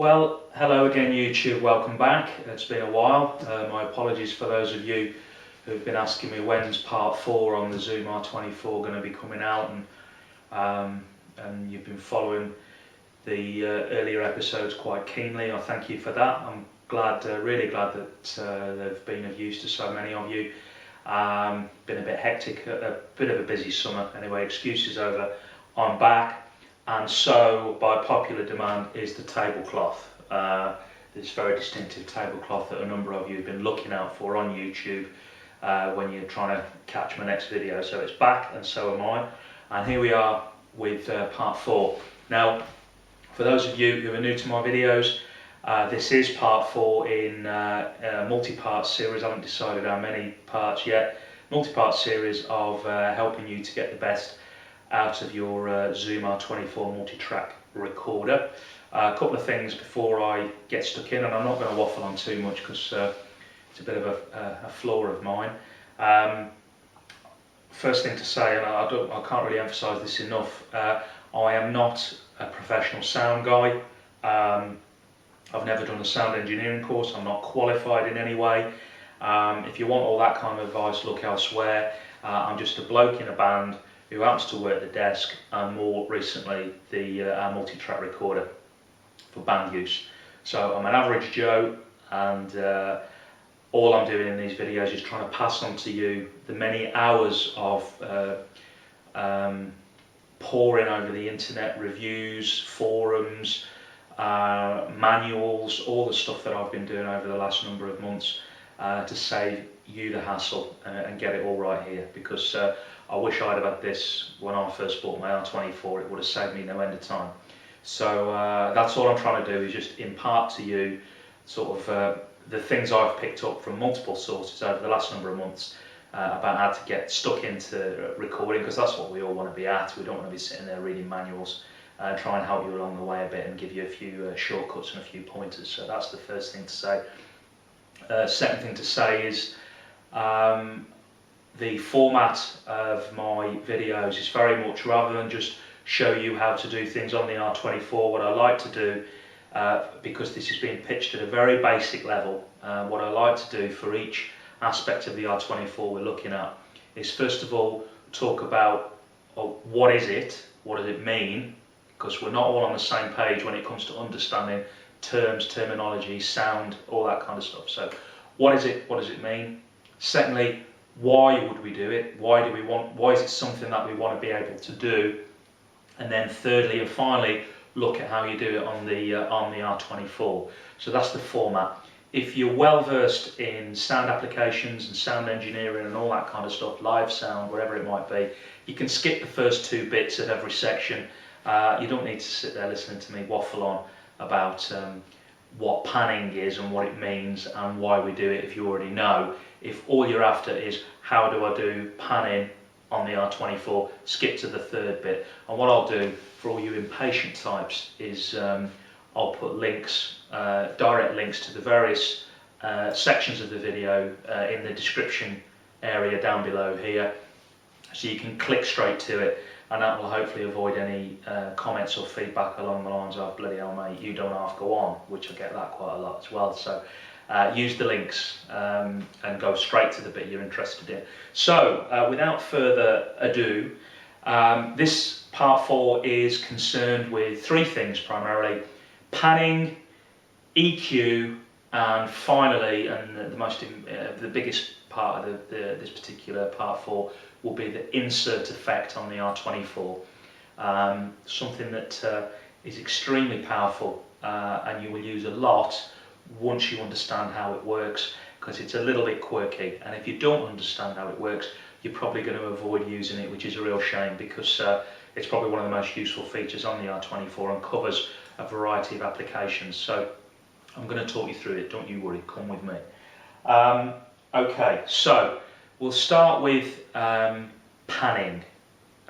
Well, hello again YouTube, welcome back. It's been a while. My apologies for those of you who've been asking me when's part 4 on the Zoom R24 going to be coming out, and you've been following the earlier episodes quite keenly. I thank you for that. I'm glad, really glad that they've been of use to so many of you. Been a bit hectic, a bit of a busy summer. Anyway, excuses over, I'm back. And so, by popular demand, is the tablecloth. This very distinctive tablecloth that a number of you have been looking out for on YouTube when you're trying to catch my next video. So it's back, and so am I. And here we are with part 4. Now, for those of you who are new to my videos, this is part 4 in a multi-part series. I haven't decided how many parts yet. Multi-part series of helping you to get the best out of your Zoom R24 multi-track recorder. A couple of things before I get stuck in, and I'm not going to waffle on too much because it's a bit of a flaw of mine. First thing to say, and I can't really emphasise this enough, I am not a professional sound guy. I've never done a sound engineering course. I'm not qualified in any way. If you want all that kind of advice, look elsewhere. I'm just a bloke in a band who happens to work the desk, and more recently our multi-track recorder for band use. So I'm an average Joe, and all I'm doing in these videos is trying to pass on to you the many hours of poring over the internet, reviews, forums, manuals, all the stuff that I've been doing over the last number of months to save you the hassle and get it all right here, because I wish I'd have had this when I first bought my R24. It would have saved me no end of time. So that's all I'm trying to do, is just impart to you sort of the things I've picked up from multiple sources over the last number of months about how to get stuck into recording, because that's what we all want to be at. We don't want to be sitting there reading manuals. Try and help you along the way a bit and give you a few shortcuts and a few pointers. So that's the first thing to say. Second thing to say is the format of my videos is very much, rather than just show you how to do things on the R24, what I like to do, because this is being pitched at a very basic level, what I like to do for each aspect of the R24 we're looking at is, first of all, talk about what is it, what does it mean, because we're not all on the same page when it comes to understanding terms, terminology, sound, all that kind of stuff. So what is it, what does it mean? Secondly, why would we do it? Why is it something that we want to be able to do? And then thirdly and finally, look at how you do it on the R24. So that's the format. If you're well versed in sound applications and sound engineering and all that kind of stuff, live sound, whatever it might be, you can skip the first 2 bits of every section. You don't need to sit there listening to me waffle on about what panning is and what it means and why we do it if you already know. If all you're after is how do I do panning on the R24, skip to the 3rd bit. And what I'll do for all you impatient types is I'll put links, direct links to the various sections of the video in the description area down below here, so you can click straight to it, and that will hopefully avoid any comments or feedback along the lines of bloody hell mate, you don't half go on, which I get that quite a lot as well. So use the links and go straight to the bit you're interested in. So without further ado, this part 4 is concerned with 3 things primarily: panning, EQ, and finally, and the biggest part of this particular part 4 will be the insert effect on the R24. Something that is extremely powerful and you will use a lot once you understand how it works, because it's a little bit quirky, and if you don't understand how it works, you're probably going to avoid using it, which is a real shame, because it's probably one of the most useful features on the R24 and covers a variety of applications. So I'm going to talk you through it, don't you worry, come with me. Okay, so we'll start with panning.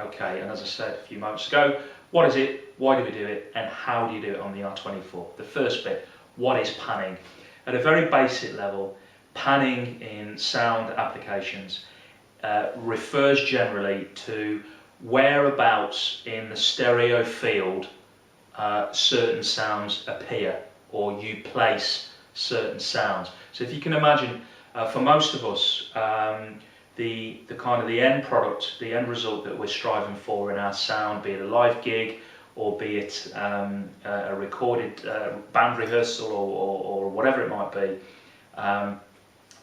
Okay, and as I said a few moments ago, what is it, why do we do it, and how do you do it on the R24? The first bit, what is panning? At a very basic level, panning in sound applications refers generally to whereabouts in the stereo field certain sounds appear or you place certain sounds. So if you can imagine, for most of us, the kind of the end product, the end result that we're striving for in our sound, be it a live gig or be it a recorded band rehearsal or whatever it might be,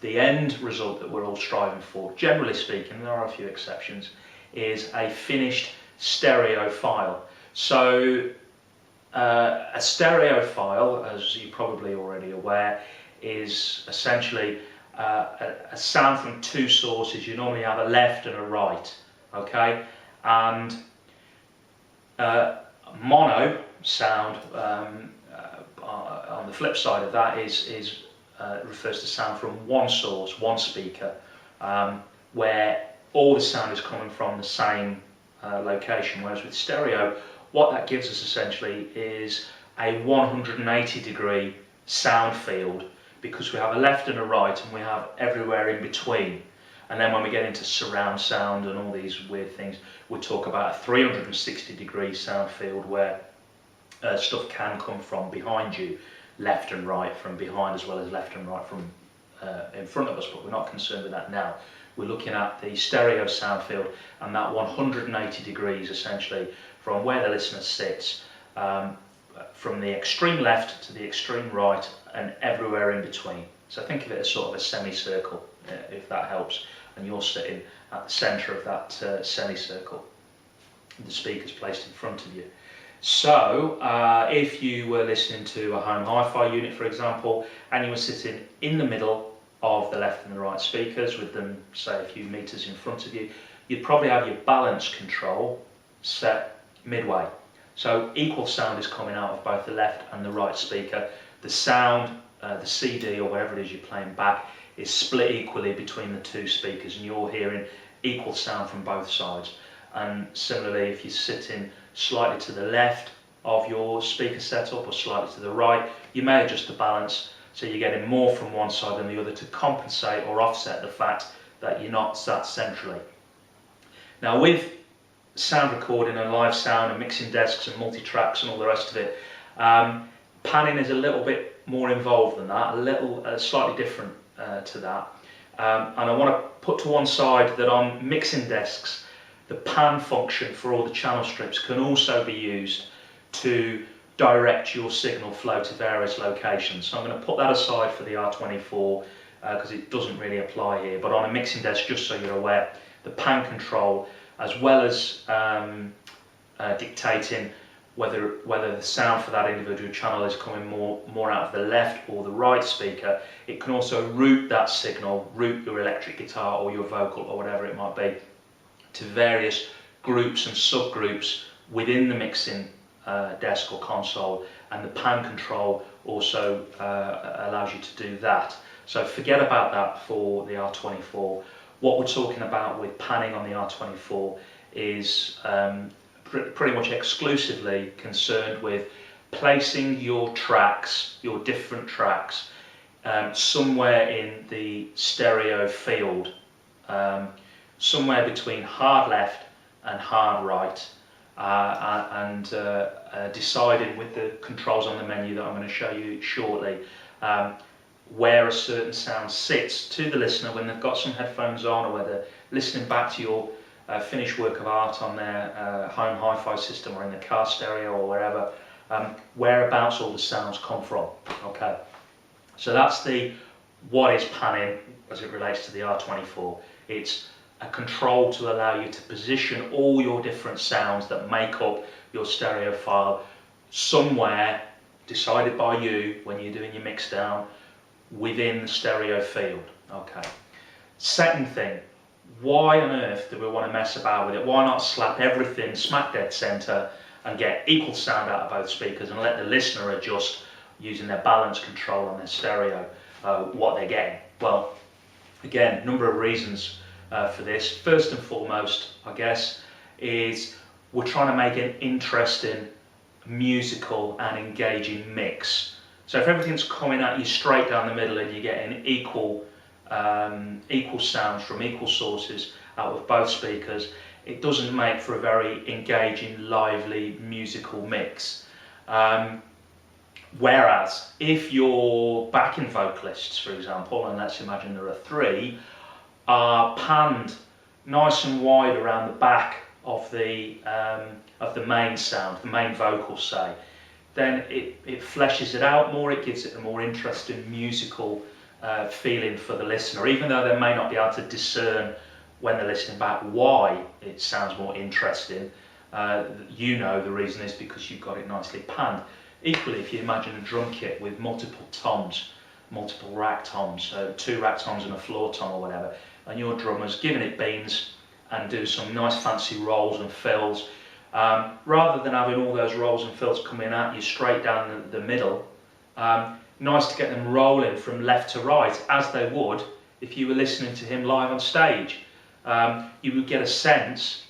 the end result that we're all striving for, generally speaking, there are a few exceptions, is a finished stereo file. So a stereo file, as you're probably already aware, is essentially a sound from two sources. You normally have a left and a right, okay? And mono sound, on the flip side of that, refers to sound from one source, one speaker, where all the sound is coming from the same location. Whereas with stereo, what that gives us essentially is a 180-degree sound field, because we have a left and a right and we have everywhere in between. And then when we get into surround sound and all these weird things, we talk about a 360-degree sound field where stuff can come from behind you, left and right from behind, as well as left and right from in front of us, but we're not concerned with that now. We're looking at the stereo sound field, and that 180 degrees essentially from where the listener sits, from the extreme left to the extreme right and everywhere in between. So think of it as sort of a semicircle, if that helps, and you're sitting at the centre of that semicircle. The speaker's placed in front of you. So if you were listening to a home hi-fi unit, for example, and you were sitting in the middle of the left and the right speakers with them, say, a few metres in front of you, you'd probably have your balance control set midway. So equal sound is coming out of both the left and the right speaker. The sound, the CD or whatever it is you're playing back, is split equally between the two speakers, and you're hearing equal sound from both sides. And similarly, if you're sitting slightly to the left of your speaker setup or slightly to the right, you may adjust the balance so you're getting more from one side than the other to compensate or offset the fact that you're not sat centrally. Now, with sound recording and live sound and mixing desks and multi-tracks and all the rest of it, panning is a little bit more involved than that, slightly different to that. And I want to put to one side that on mixing desks, the pan function for all the channel strips can also be used to direct your signal flow to various locations. So I'm going to put that aside for the R24 because it doesn't really apply here. But on a mixing desk, just so you're aware, the pan control, as well as dictating whether the sound for that individual channel is coming more out of the left or the right speaker, it can also route that signal, route your electric guitar or your vocal or whatever it might be, to various groups and subgroups within the mixing desk or console, and the pan control also allows you to do that. So forget about that for the R24. What we're talking about with panning on the R24 is pretty much exclusively concerned with placing your tracks, your different tracks, somewhere in the stereo field, somewhere between hard left and hard right, and deciding with the controls on the menu that I'm going to show you shortly, where a certain sound sits to the listener when they've got some headphones on, or whether listening back to your finished work of art on their home hi-fi system or in the car stereo or wherever, whereabouts all the sounds come from. Okay, so that's what is panning as it relates to the R24. It's a control to allow you to position all your different sounds that make up your stereo file somewhere decided by you when you're doing your mix down within the stereo field. Okay. Second thing, why on earth do we want to mess about with it? Why not slap everything smack dead center and get equal sound out of both speakers and let the listener adjust using their balance control on their stereo what they're getting? Well, again, a number of reasons for this. First and foremost, I guess, is we're trying to make an interesting, musical and engaging mix. So if everything's coming at you straight down the middle and you're getting equal sounds from equal sources out of both speakers, it doesn't make for a very engaging, lively, musical mix. Whereas if your backing vocalists, for example, and let's imagine there are 3, are panned nice and wide around the back of the main sound, the main vocal, say, then it fleshes it out more. It gives it a more interesting musical feeling for the listener, even though they may not be able to discern when they're listening back why it sounds more interesting. You know the reason is because you've got it nicely panned. Equally, if you imagine a drum kit with multiple toms, multiple rack toms, 2 rack toms and a floor tom or whatever, and your drummer's giving it beans and do some nice fancy rolls and fills, rather than having all those rolls and fills coming at you straight down the middle, nice to get them rolling from left to right, as they would if you were listening to him live on stage. You would get a sense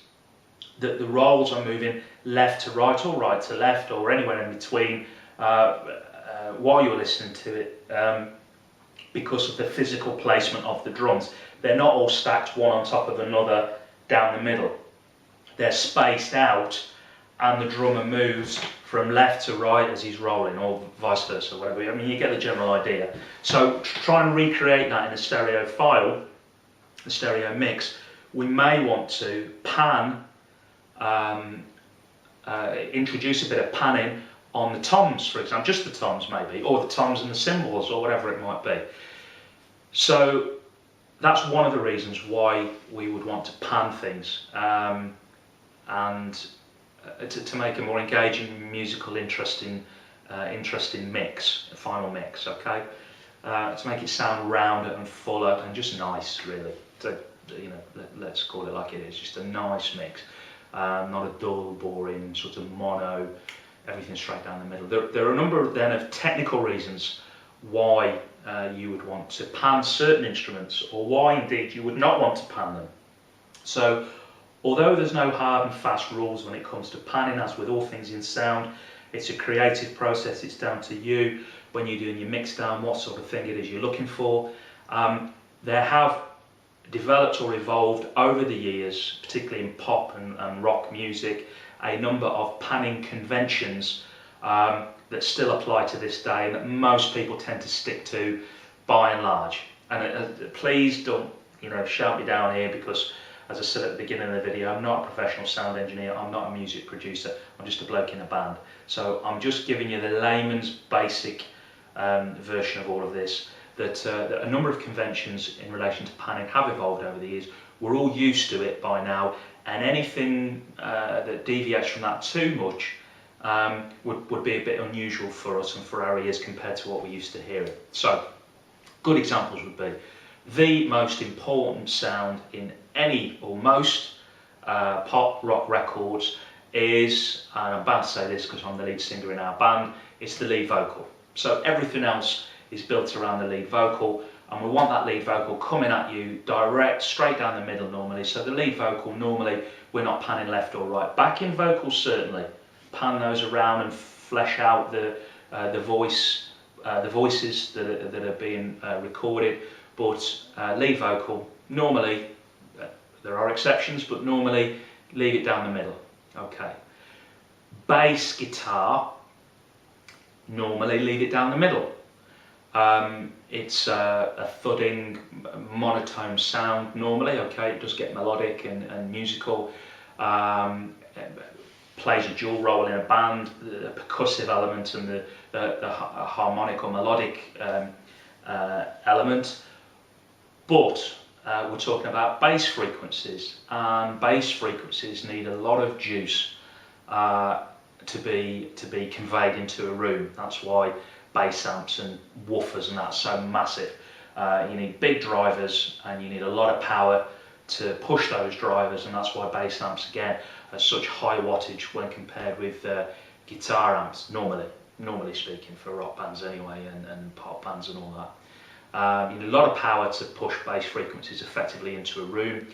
that the rolls are moving left to right or right to left or anywhere in between while you're listening to it, because of the physical placement of the drums. They're not all stacked one on top of another down the middle. They're spaced out and the drummer moves from left to right as he's rolling, or vice versa, whatever. I mean, you get the general idea. So try and recreate that in a stereo file, a stereo mix. We may want to pan, introduce a bit of panning on the toms, for example, just the toms maybe, or the toms and the cymbals, or whatever it might be. So that's one of the reasons why we would want to pan things, and to make a more engaging, musical, interesting mix, a final mix. Okay, to make it sound rounder and fuller and just nice, really. So, let's call it like it is, just a nice mix, not a dull, boring sort of mono, everything straight down the middle. There are a number of technical reasons why you would want to pan certain instruments, or why indeed you would not want to pan them. So although there's no hard and fast rules when it comes to panning, as with all things in sound, it's a creative process. It's down to you when you're doing your mix down what sort of thing it is you're looking for. There have developed or evolved over the years, particularly in pop and rock music, a number of panning conventions that still apply to this day, and that most people tend to stick to by and large. And please don't shout me down here, because as I said at the beginning of the video, I'm not a professional sound engineer, I'm not a music producer, I'm just a bloke in a band. So I'm just giving you the layman's basic version of all of this, that a number of conventions in relation to panning have evolved over the years. We're all used to it by now, and anything that deviates from that too much would be a bit unusual for us and for our ears compared to what we used to hear it. So good examples would be the most important sound in any or most pop rock records is, and I'm bound to say this because I'm the lead singer in our band, it's the lead vocal. So everything else is built around the lead vocal, and we want that lead vocal coming at you direct, straight down the middle normally. So the lead vocal, normally we're not panning left or right. Backing vocals, certainly pan those around and flesh out the voices that are being recorded, but lead vocal, normally, there are exceptions, but normally leave it down the middle. Okay. Bass guitar, normally leave it down the middle. It's a thudding, monotone sound normally. Okay, it does get melodic and musical. Plays a dual role in a band, the percussive element and the harmonic or melodic element. But we're talking about bass frequencies, and bass frequencies need a lot of juice to be conveyed into a room. That's why bass amps and woofers and that's so massive. You need big drivers and you need a lot of power to push those drivers, and that's why bass amps again are such high wattage when compared with guitar amps, normally speaking, for rock bands anyway, and pop bands and all that. You need a lot of power to push bass frequencies effectively into a room,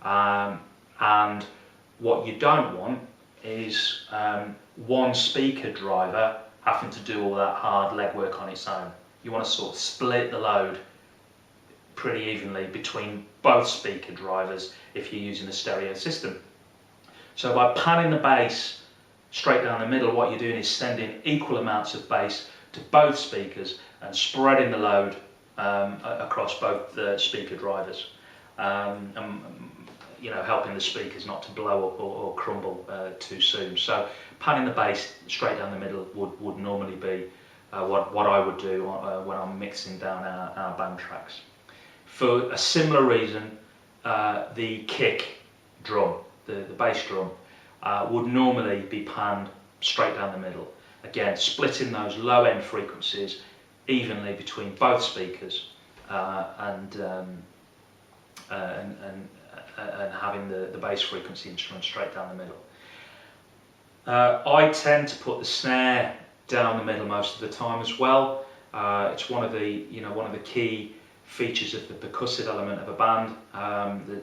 and what you don't want is one speaker driver having to do all that hard legwork on its own. You want to sort of split the load pretty evenly between both speaker drivers if you're using a stereo system. So by panning the bass straight down the middle, what you're doing is sending equal amounts of bass to both speakers and spreading the load across both the speaker drivers, you know, helping the speakers not to blow up or crumble too soon. So panning the bass straight down the middle would normally be what I would do when I'm mixing down our band tracks. For a similar reason, the kick drum, the bass drum, would normally be panned straight down the middle. Again, splitting those low end frequencies evenly between both speakers and having the bass frequency instrument straight down the middle. I tend to put the snare down the middle most of the time as well. It's one of the key features of the percussive element of a band,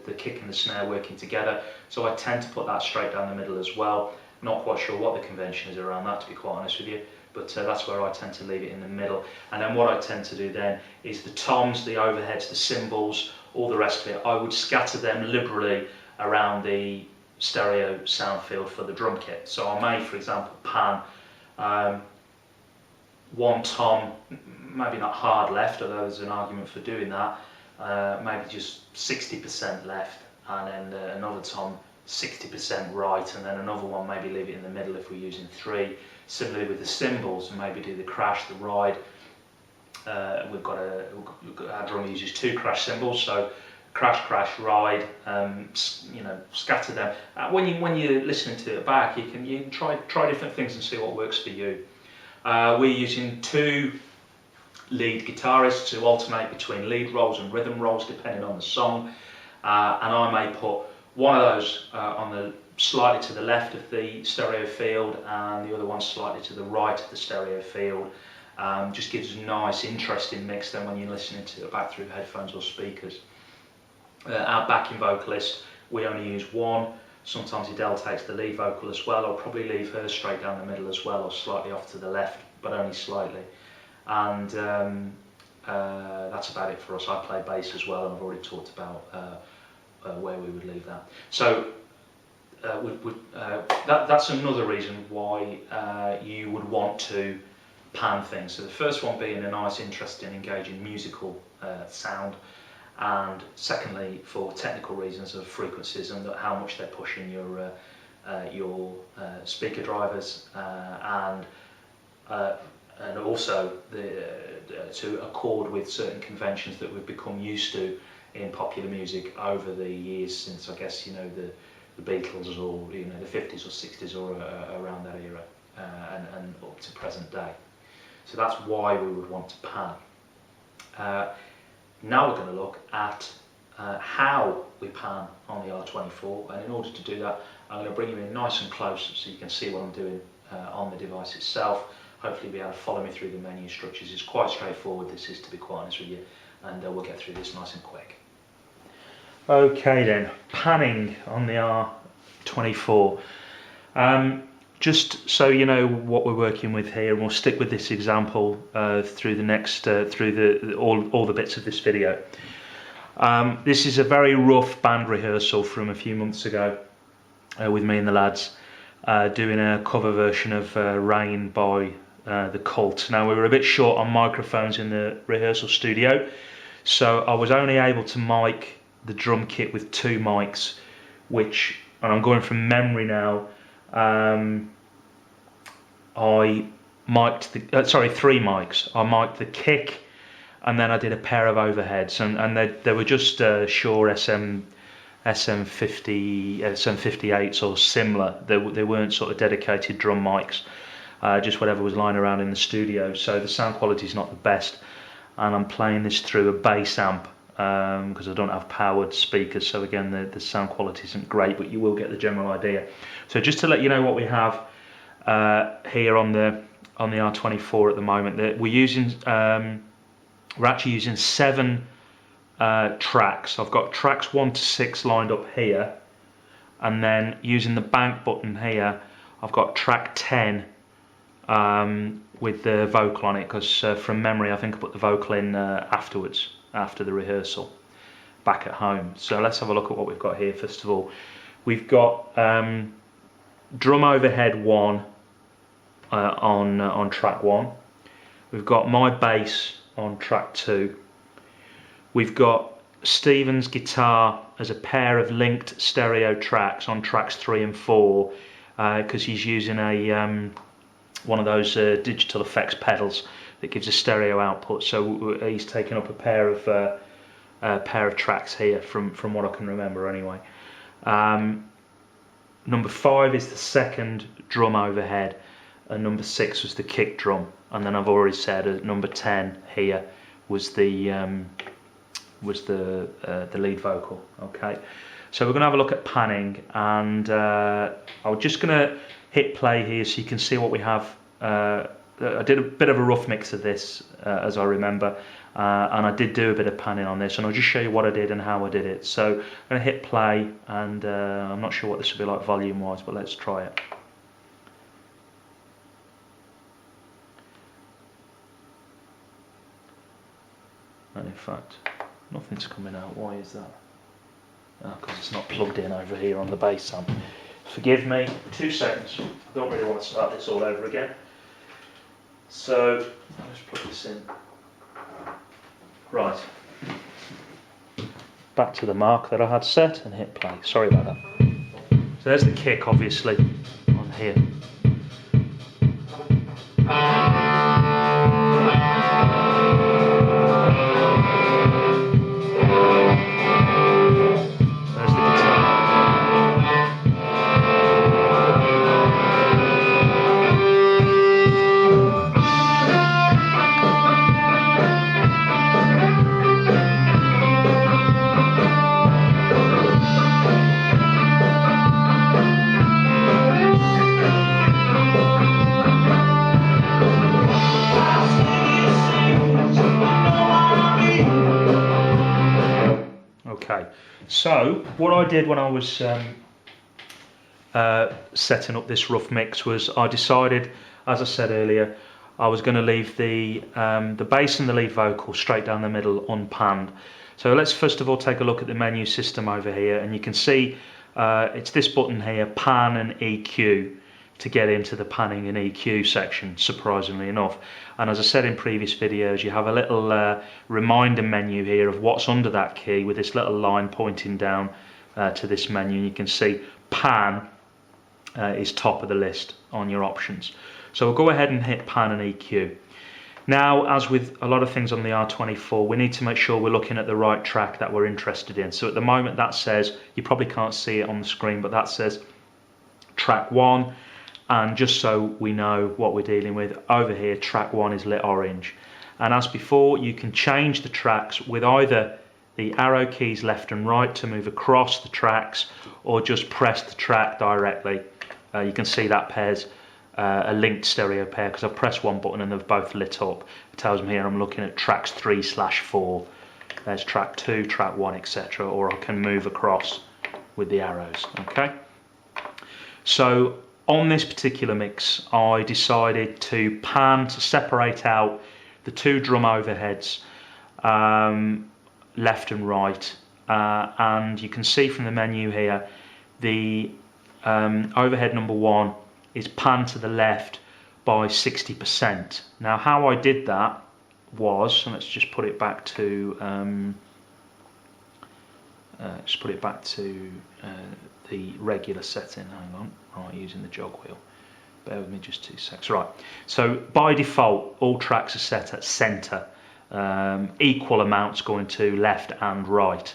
the kick and the snare working together. So I tend to put that straight down the middle as well. I'm not quite sure what the convention is around that, to be quite honest with you, but that's where I tend to leave it in the middle. And then what I tend to do then is the toms, the overheads, the cymbals, all the rest of it, I would scatter them liberally around the stereo sound field for the drum kit. So I may, for example, pan one tom, maybe not hard left, although there's an argument for doing that, maybe just 60% left, and then another tom 60% right, and then another one maybe leave it in the middle if we're using 3. Similarly with the cymbals, and maybe do the crash, the ride. Our drum uses 2 crash cymbals, so crash, crash, ride. You know, scatter them. When you're listening to it back, you can try different things and see what works for you. We're using 2 lead guitarists to alternate between lead rolls and rhythm rolls depending on the song, and I may put one of those on the slightly to the left of the stereo field and the other one slightly to the right of the stereo field. Just gives a nice interesting mix then when you're listening to it back through headphones or speakers. Our backing vocalist, we only use 1. Sometimes Adele takes the lead vocal as well. I'll probably leave her straight down the middle as well, or slightly off to the left, but only slightly. And that's about it for us. I play bass as well, and I've already talked about where we would leave that. So that's another reason why you would want to pan things. So the first one being a nice, interesting, engaging musical sound, and secondly for technical reasons of frequencies and how much they're pushing your speaker drivers, and also to accord with certain conventions that we've become used to in popular music over the years since, I guess, you know, the Beatles, or you know, the 50s or 60s, or around that era, and up to present day. So that's why we would want to pan. Now we're going to look at how we pan on the R24, and in order to do that I'm going to bring you in nice and close so you can see what I'm doing on the device itself. Hopefully you'll be able to follow me through the menu structures. It's quite straightforward, this is, to be quite honest with you, and we'll get through this nice and quick. Okay then, panning on the R24. Just so you know what we're working with here, and we'll stick with this example through the next, all the bits of this video. This is a very rough band rehearsal from a few months ago with me and the lads doing a cover version of Rain by The Cult. Now we were a bit short on microphones in the rehearsal studio, so I was only able to mic the drum kit with 2 mics, which, and I'm going from memory now, I mic'd 3 mics. I mic'd the kick, and then I did a pair of overheads, and they were just Shure SM58s or similar. They weren't sort of dedicated drum mics, just whatever was lying around in the studio. So the sound quality is not the best, and I'm playing this through a bass amp because I don't have powered speakers. So again, the sound quality isn't great, but you will get the general idea. So just to let you know what we have here on the R24 at the moment, we're actually using 7 tracks. I've got tracks 1 to 6 lined up here, and then using the bank button here, I've got track 10 with the vocal on it, because from memory I think I put the vocal in afterwards, after the rehearsal back at home. So let's have a look at what we've got here. First of all, we've got drum overhead 1 on track 1. We've got my bass on track 2. We've got Stephen's guitar as a pair of linked stereo tracks on tracks 3 and 4, because he's using a one of those digital effects pedals that gives a stereo output. So he's taken up a pair of tracks here from what I can remember anyway. Number 5 is the second drum overhead, and number 6 was the kick drum, and then I've already said number 10 here was the lead vocal. Okay, so we're going to have a look at panning, and I'm just going to hit play here so you can see what we have. I did a bit of a rough mix of this, as I remember, and I did do a bit of panning on this, and I'll just show you what I did and how I did it. So I'm going to hit play, and I'm not sure what this will be like volume wise, but let's try it. And in fact, nothing's coming out. Why is that? Because it's not plugged in over here on the bass amp. Forgive me, 2 seconds. I don't really want to start this all over again. So let's plug this in. Right. Back to the mark that I had set and hit play. Sorry about that. So there's the kick, obviously, on here. Okay, so what I did when I was setting up this rough mix was I decided, as I said earlier, I was going to leave the bass and the lead vocal straight down the middle unpanned. So let's first of all take a look at the menu system over here, and you can see it's this button here, pan and EQ, to get into the panning and EQ section, surprisingly enough. And as I said in previous videos, you have a little reminder menu here of what's under that key with this little line pointing down to this menu, and you can see pan is top of the list on your options. So we'll go ahead and hit pan and EQ. Now, as with a lot of things on the R24, we need to make sure we're looking at the right track that we're interested in. So at the moment that says, you probably can't see it on the screen, but that says track 1. And just so we know what we're dealing with, over here track 1 is lit orange. And as before, you can change the tracks with either the arrow keys left and right to move across the tracks, or just press the track directly. You can see that pairs a linked stereo pair, because I've pressed one button and they've both lit up. It tells me here I'm looking at tracks 3/4. There's track 2, track 1, etc. Or I can move across with the arrows. Okay. So on this particular mix, I decided to pan, to separate out the 2 drum overheads, left and right, and you can see from the menu here, the overhead number 1 is panned to the left by 60%. Now, how I did that was, and let's just put it back to the regular setting. Hang on, right, using the jog wheel. Bear with me just 2 seconds. Right, so by default, all tracks are set at centre, equal amounts going to left and right.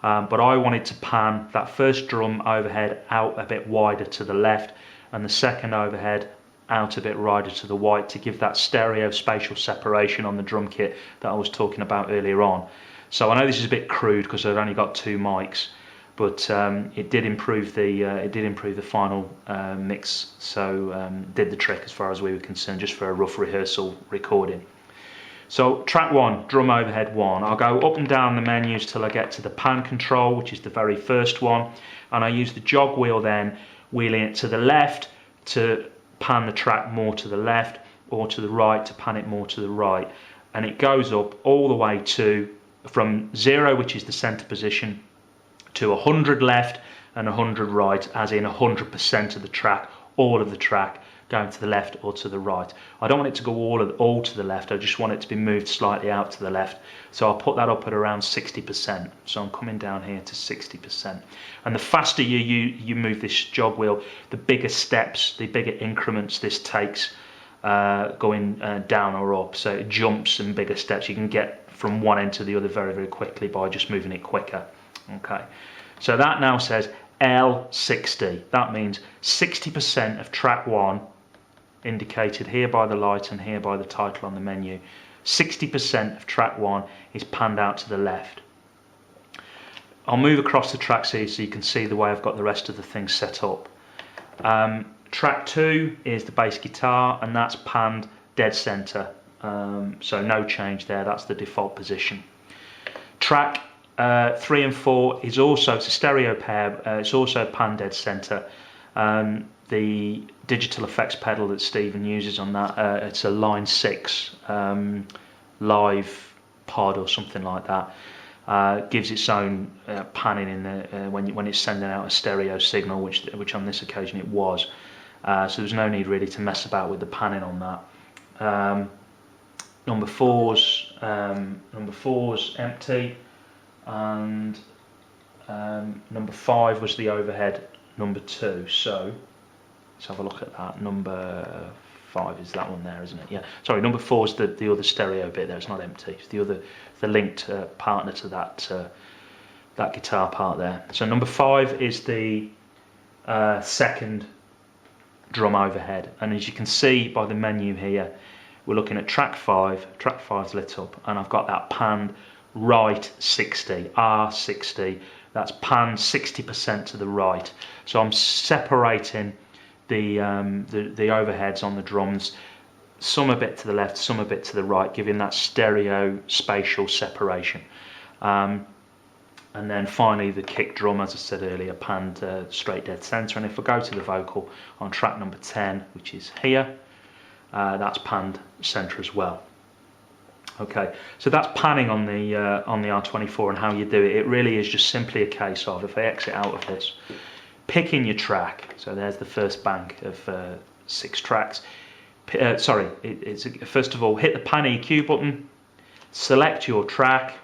But I wanted to pan that first drum overhead out a bit wider to the left, and the second overhead out a bit wider to the right, to give that stereo spatial separation on the drum kit that I was talking about earlier on. So I know this is a bit crude because I've only got 2 mics, but it did improve the final mix. So did the trick as far as we were concerned, just for a rough rehearsal recording. So track 1, drum overhead 1. I'll go up and down the menus till I get to the pan control, which is the very first one, and I use the jog wheel then, wheeling it to the left to pan the track more to the left, or to the right to pan it more to the right, and it goes up all the way to, from 0, which is the center position, to 100 left and 100 right, as in 100% of the track, all of the track, going to the left or to the right. I don't want it to go all to the left, I just want it to be moved slightly out to the left. So I'll put that up at around 60%. So I'm coming down here to 60%. And the faster you move this jog wheel, the bigger steps, the bigger increments this takes going down or up. So it jumps in bigger steps. You can get from one end to the other very, very quickly by just moving it quicker. Okay, so that now says L60. That means 60% of track 1, indicated here by the light and here by the title on the menu. 60% of track 1 is panned out to the left. I'll move across the tracks here so you can see the way I've got the rest of the things set up. Track 2 is the bass guitar, and that's panned dead center. So no change there, that's the default position. Track 3 and 4 is also, it's a stereo pair, it's also panned dead center. The digital effects pedal that Stephen uses on that, it's a line 6 live pod or something like that. Gives its own panning in the when it's sending out a stereo signal, which on this occasion it was. So there's no need really to mess about with the panning on that. Number four's empty, and number 5 was the overhead number 2. So let's have a look at that. Number 5 is that one there, isn't it? Yeah. Sorry, number 4 is the other stereo bit there. It's not empty. It's the linked partner to that guitar part there. So number 5 is the second drum overhead, and as you can see by the menu here, we're looking at track 5. Track 5's lit up, and I've got that panned right 60, R60. That's panned 60% to the right. So I'm separating the overheads on the drums, some a bit to the left, some a bit to the right, giving that stereo spatial separation. And then finally the kick drum, as I said earlier, panned straight dead center. And if I go to the vocal on track number 10, which is here, that's panned center as well. Okay, so that's panning on the R24 and how you do it. It really is just simply a case of, if I exit out of this, picking your track. So there's the first bank of 6 tracks. First of all, hit the pan EQ button, select your track,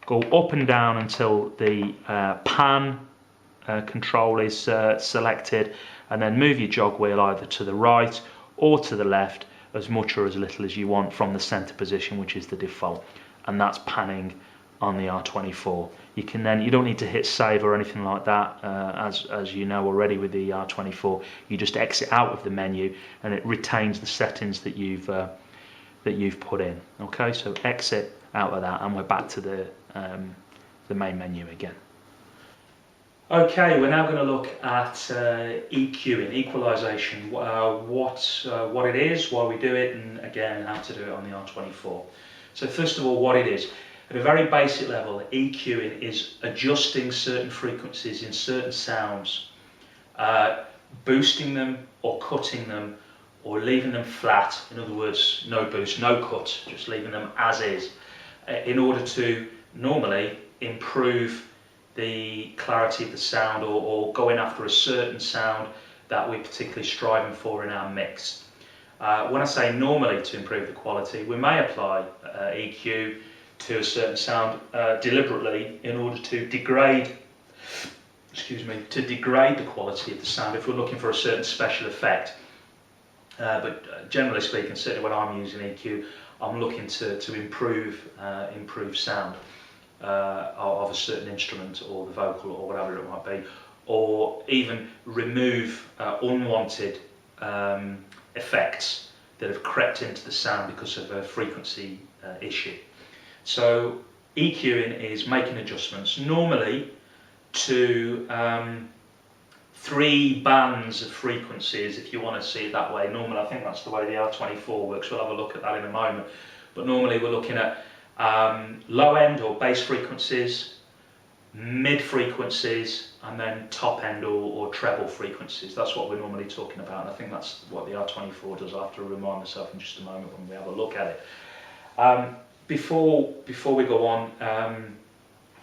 go up and down until the pan control is selected, and then move your jog wheel either to the right or to the left, as much or as little as you want from the center position, which is the default, and that's panning on the R24. You don't need to hit save or anything like that, as you know already with the R24. You just exit out of the menu and it retains the settings that you've put in. Okay, so exit out of that, and we're back to the main menu again. Okay, we're now going to look at EQ'ing, equalization, what it is, why we do it, and again how to do it on the R24. So first of all, what it is. At a very basic level, EQ'ing is adjusting certain frequencies in certain sounds, boosting them or cutting them or leaving them flat. In other words, no boost, no cut, just leaving them as is, in order to normally improve the clarity of the sound, or going after a certain sound that we're particularly striving for in our mix. When I say normally to improve the quality, we may apply EQ to a certain sound deliberately in order to degrade the quality of the sound if we're looking for a certain special effect. But generally speaking, certainly when I'm using EQ, I'm looking to improve sound of a certain instrument or the vocal or whatever it might be, or even remove unwanted effects that have crept into the sound because of a frequency issue. So EQing is making adjustments, normally to 3 bands of frequencies, if you want to see it that way. Normally, I think that's the way the R24 works. We'll have a look at that in a moment. But normally we're looking at low end or bass frequencies, mid frequencies, and then top end or treble frequencies. That's what we're normally talking about, and I think that's what the R24 does. I have to remind myself in just a moment when we have a look at it. Before we go on, and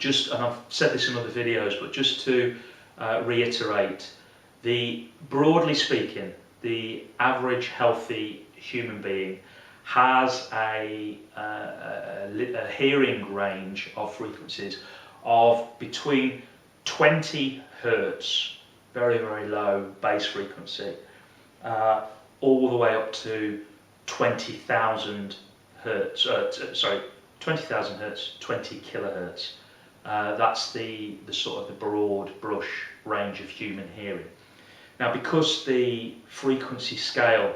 I've said this in other videos, but just to reiterate, broadly speaking, the average healthy human being has a hearing range of frequencies of between 20 hertz, very, very low bass frequency, all the way up to 20,000 hertz, 20,000 hertz, 20 kilohertz. That's the sort of the broad brush range of human hearing. Now, because the frequency scale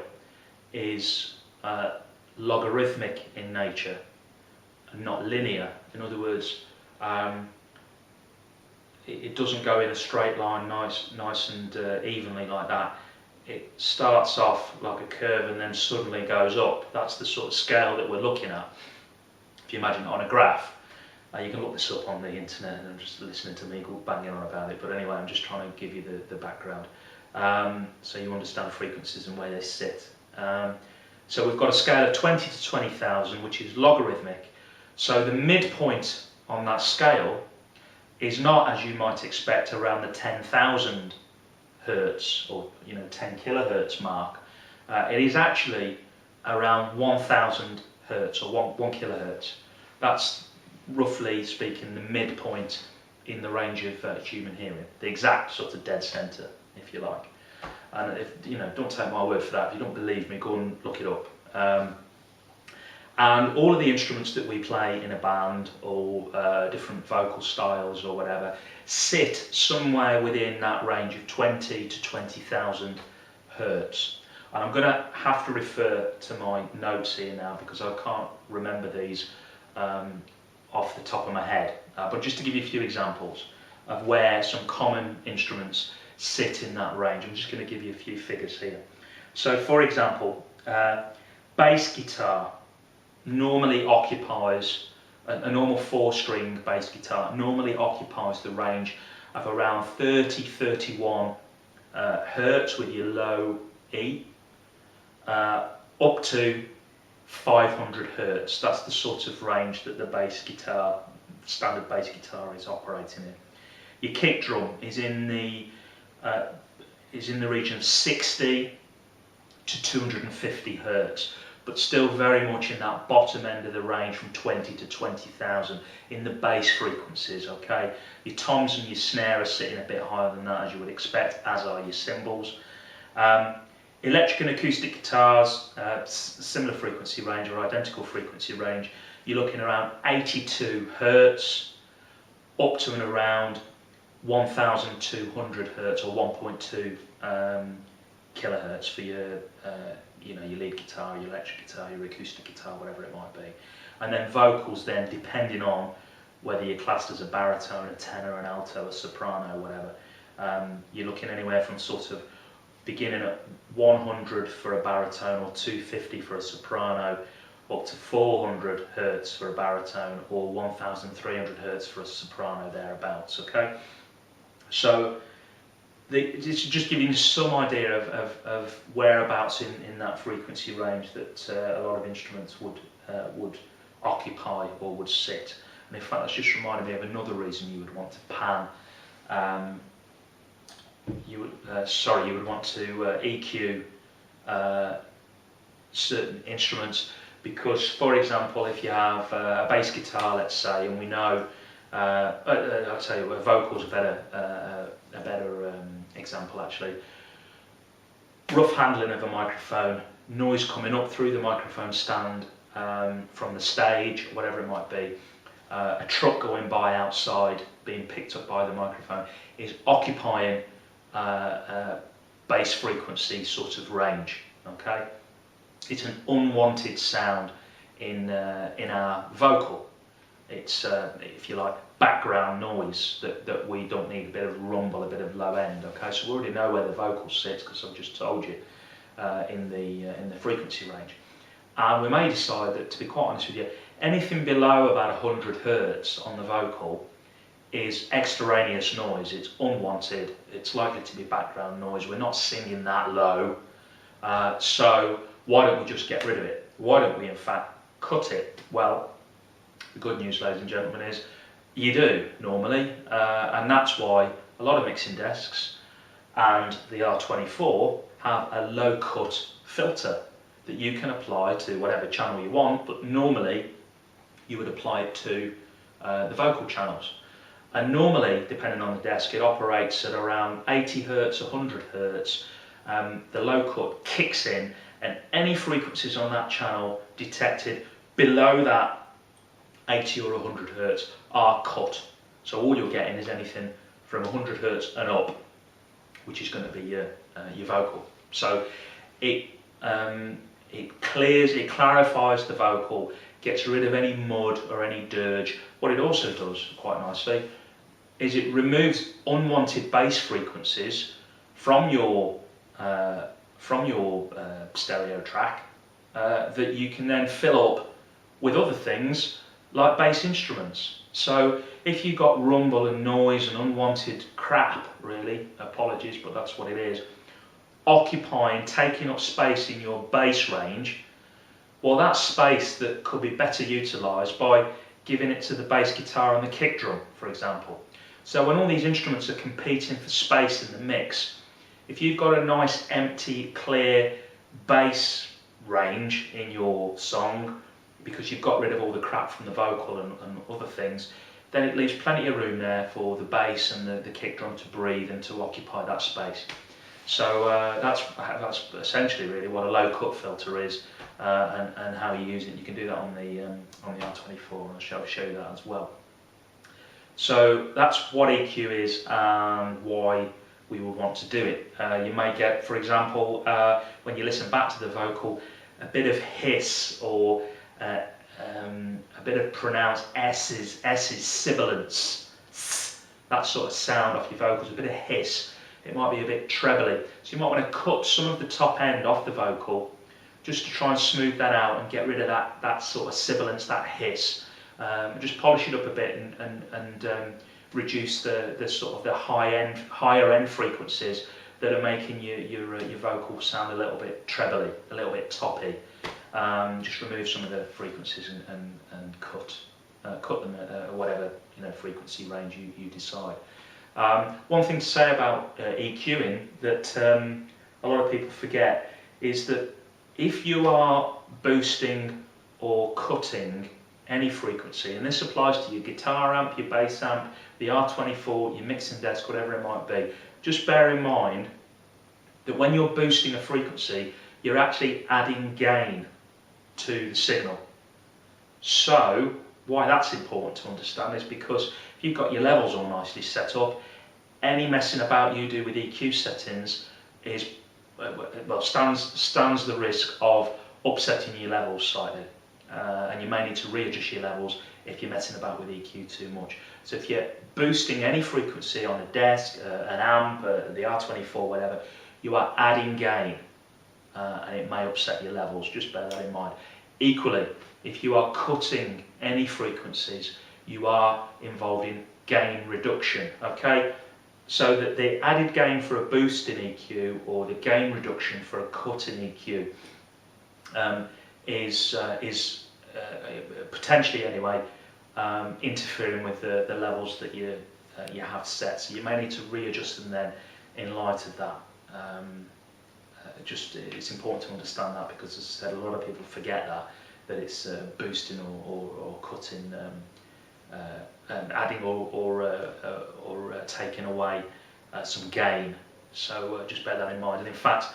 is logarithmic in nature and not linear, in other words, it doesn't go in a straight line nice and evenly like that. It starts off like a curve and then suddenly goes up. That's the sort of scale that we're looking at. If you imagine it on a graph, you can look this up on the internet, and I'm just listening to me banging on about it, but anyway, I'm just trying to give you the background so you understand frequencies and where they sit. So we've got a scale of 20 to 20,000, which is logarithmic. So the midpoint on that scale is not, as you might expect, around the 10,000 hertz or 10 kilohertz mark. It is actually around 1,000 hertz or 1 kilohertz. That's, roughly speaking, the midpoint in the range of human hearing, the exact sort of dead centre, if you like. And if don't take my word for that. If you don't believe me, go and look it up. And all of the instruments that we play in a band, or different vocal styles or whatever, sit somewhere within that range of 20 to 20,000 hertz. And I'm going to have to refer to my notes here now because I can't remember these off the top of my head. But just to give you a few examples of where some common instruments sit in that range, I'm just going to give you a few figures here. So, for example, bass guitar normally occupies, a normal 4-string bass guitar normally occupies the range of around 30-31 hertz with your low E, up to 500 hertz. That's the sort of range that the bass guitar, standard bass guitar, is operating in. Your kick drum is in the region of 60 to 250 hertz, but still very much in that bottom end of the range from 20 to 20,000 in the bass frequencies. Okay, your toms and your snare are sitting a bit higher than that, as you would expect, as are your cymbals. Electric and acoustic guitars, similar frequency range or identical frequency range. You're looking around 82 hertz up to and around 1,200 hertz or 1.2 kilohertz for your your lead guitar, your electric guitar, your acoustic guitar, whatever it might be. And then vocals, then, depending on whether you're classed as a baritone, a tenor, an alto, a soprano, whatever, you're looking anywhere from sort of beginning at 100 for a baritone or 250 for a soprano, up to 400 hertz for a baritone or 1,300 hertz for a soprano, thereabouts. Okay, so it's just giving you some idea of whereabouts in that frequency range that a lot of instruments would occupy or would sit. And in fact, that's just reminded me of another reason you would want to pan. You would want to EQ certain instruments, because, for example, if you have a bass guitar, let's say, and we know, I'll tell you, vocals are a better example actually. Rough handling of a microphone, noise coming up through the microphone stand from the stage, whatever it might be, a truck going by outside being picked up by the microphone is occupying bass frequency sort of range. Okay, it's an unwanted sound in our vocal. It's if you like, background noise that we don't need, a bit of rumble, a bit of low end. Okay, so we already know where the vocal sits because I've just told you in the frequency range. And we may decide that, to be quite honest with you, anything below about 100 hertz on the vocal is extraneous noise. It's unwanted. It's likely to be background noise. We're not singing that low, so why don't we just get rid of it? Why don't we, in fact, cut it? Well, the good news, ladies and gentlemen, is you do normally, and that's why a lot of mixing desks and the R24 have a low cut filter that you can apply to whatever channel you want, but normally you would apply it to the vocal channels. And normally, depending on the desk, it operates at around 80 Hz, 100 Hz. The low cut kicks in, and any frequencies on that channel detected below that 80 or 100 Hz are cut. So all you're getting is anything from 100 Hz and up, which is going to be your vocal. So it clarifies the vocal, gets rid of any mud or any dirge. What it also does quite nicely is it removes unwanted bass frequencies from your stereo track that you can then fill up with other things like bass instruments. So if you've got rumble and noise and unwanted crap, really, apologies, but that's what it is, occupying, taking up space in your bass range, well, that's space that could be better utilised by giving it to the bass guitar and the kick drum, for example. So when all these instruments are competing for space in the mix, if you've got a nice, empty, clear bass range in your song, because you've got rid of all the crap from the vocal and other things, then it leaves plenty of room there for the bass and the kick drum to breathe and to occupy that space. So that's essentially really what a low cut filter is, and how you use it. You can do that on the R24, and I'll show you that as well. So that's what EQ is and why we would want to do it. You may get, for example, when you listen back to the vocal, a bit of hiss or a bit of pronounced S's, sibilance, that sort of sound off your vocals, a bit of hiss. It might be a bit trebly. So you might want to cut some of the top end off the vocal just to try and smooth that out and get rid of that sort of sibilance, that hiss. Just polish it up a bit and reduce the sort of the higher end frequencies that are making your vocal sound a little bit trebly, a little bit toppy. Just remove some of the frequencies and cut them at whatever frequency range you decide. One thing to say about EQing that a lot of people forget is that if you are boosting or cutting any frequency, and this applies to your guitar amp, your bass amp, the R24, your mixing desk, whatever it might be, just bear in mind that when you're boosting a frequency, you're actually adding gain to the signal. So why that's important to understand is because if you've got your levels all nicely set up, any messing about you do with EQ settings is stands the risk of upsetting your levels slightly, and you may need to readjust your levels if you're messing about with EQ too much. So if you're boosting any frequency on a desk, an amp, the R24, whatever, you are adding gain, and it may upset your levels. Just bear that in mind. Equally, if you are cutting any frequencies, you are involved in gain reduction. Okay, so that the added gain for a boost in EQ or the gain reduction for a cut in EQ is potentially anyway interfering with the levels that you have set. So you may need to readjust them then in light of that. It's important to understand that, because as I said, a lot of people forget that it's boosting or cutting, and adding or taking away some gain. So just bear that in mind. And in fact,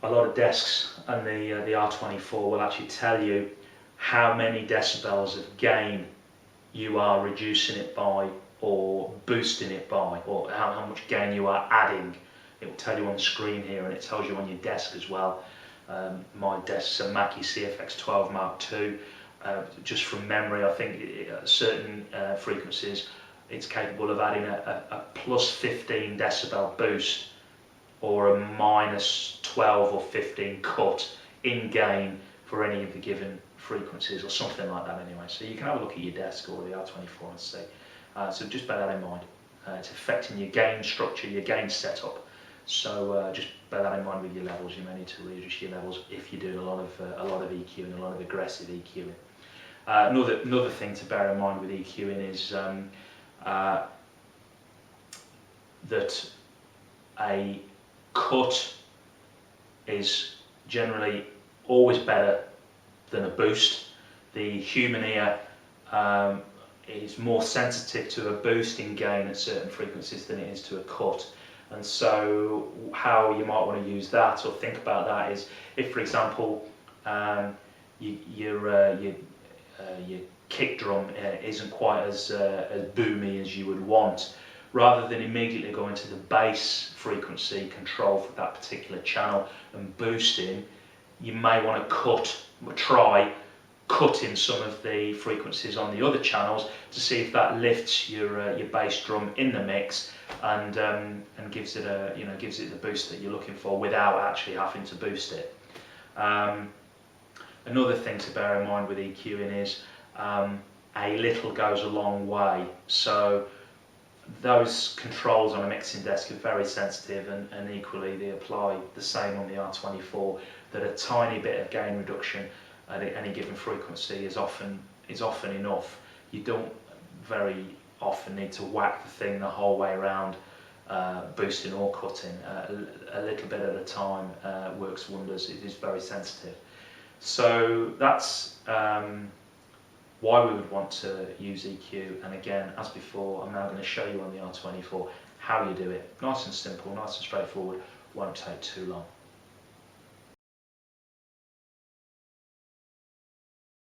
a lot of desks and the R24 will actually tell you how many decibels of gain you are reducing it by or boosting it by, or how much gain you are adding. It will tell you on the screen here, and it tells you on your desk as well. My desk's a Mackie CFX12 Mark II. Just from memory, I think at certain frequencies it's capable of adding a plus 15 decibel boost or a minus 12 or 15 cut in gain for any of the given frequencies, or something like that anyway. So you can have a look at your desk or the R24 and see. So just bear that in mind. It's affecting your gain structure, your gain setup. So just bear that in mind with your levels. You may need to readjust your levels if you're doing a lot of EQing, a lot of aggressive EQing. Another thing to bear in mind with EQing is that a cut is generally always better than a boost. The human ear is more sensitive to a boost in gain at certain frequencies than it is to a cut. And so how you might want to use that or think about that is if, for example, your kick drum isn't quite as boomy as you would want, rather than immediately going to the bass frequency control for that particular channel and boosting, you may want to try cutting some of the frequencies on the other channels to see if that lifts your bass drum in the mix and gives it the boost that you're looking for without actually having to boost it. Another thing to bear in mind with EQing is a little goes a long way. So those controls on a mixing desk are very sensitive, and equally they apply the same on the R24, that a tiny bit of gain reduction at any given frequency is often enough. You don't very often need to whack the thing the whole way around, boosting or cutting. A little bit at a time works wonders. It is very sensitive. So that's why we would want to use EQ, and again, as before, I'm now going to show you on the R24 how you do it. Nice and simple, nice and straightforward, won't take too long.